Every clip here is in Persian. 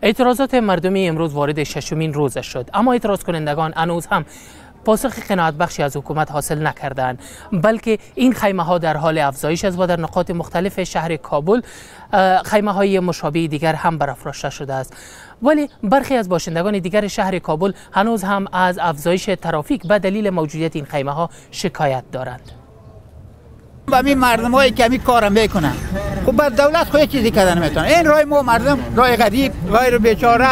اعتراضات مردمی امروز وارد ششمین روزش شد، اما اعتراض کنندگان هنوز هم پاسخ قناعت بخشی از حکومت حاصل نکردند، بلکه این خیمه ها در حال افزایش است و در نقاط مختلف شهر کابل خیمه های مشابه دیگر هم برافراشته شده است. ولی برخی از باشندگان دیگر شهر کابل هنوز هم از افزایش ترافیک به دلیل موجودیت این خیمه ها شکایت دارند. و می مردم هایی که می کارم میکنن، خب بر دولت خود چیزی کردن نمیتونن. این رای ما مردم، رای غریب، رای بیچاره،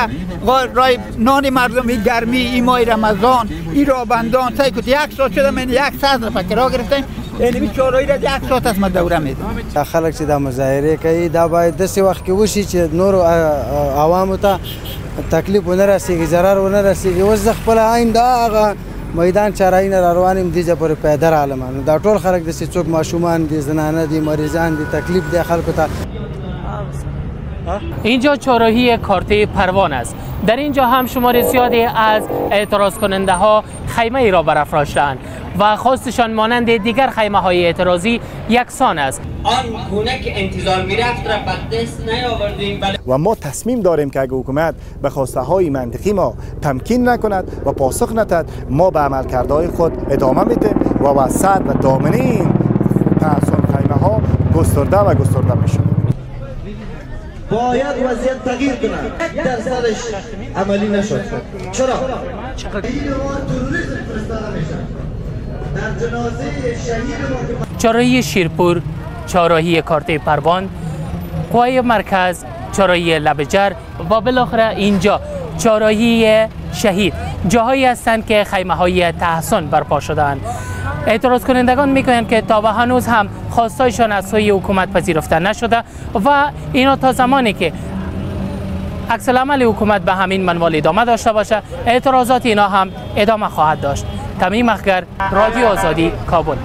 رای نان مردم، این گرمی، این ماه رمضان، این را بندان سعی کنید. یک ساعت شده من 100 نفر کرا گرفتیم. این چهارایی را 1 ساعت از ما دوره میدم. خلک چې د مظاهره کوي دا باید داسې وخت کې وشي چې نور عوامو ته تکلیف ونه رسیږي، ضرر ونه رسیږي. اوس د خپل عین دا هغه میدان چارای نه روانیم دیجه پر پیاده عالمانو دا ټول خلک د څوک ماشومان دي، زنانه دي، مریضان دي، تکلیف دی خلکو ته. اینجا چهارراهی کارته پروان است. در اینجا هم شمار زیادی از اعتراض کننده ها خیمه ای را برافراشتند و خواستشان مانند دیگر خیمه های اعتراضی یکسان است. آن گونه که انتظار میرفت را به دست نیاوردیم و ما تصمیم داریم که اگر حکومت به خواسته های منطقی ما تمکین نکند و پاسخ ندهد، ما به عملکردهای خود ادامه میدیم و وسط و دامنه این خیمه ها گسترده میشه. باید وضعیت تغییر کنه. 1% عملی نشد. چرا؟ در جنازه شهید ما چهارراهی شیرپور، چهارراهی کارته پروان، قوای مرکز، چهارراهی لبجر و بالاخره اینجا چهارراهی شهید جاهایی هستند که خیمه های تحصن برپا شده‌اند. اعتراض کنندگان میگویند که تا به هنوز هم خواستایشان از سوی حکومت پذیرفته نشده و اینا تا زمانی که عکس العمل حکومت به همین منوال ادامه داشته باشه، اعتراضات اینا هم ادامه خواهد داشت. تمیم اخگر، رادیو آزادی، کابل.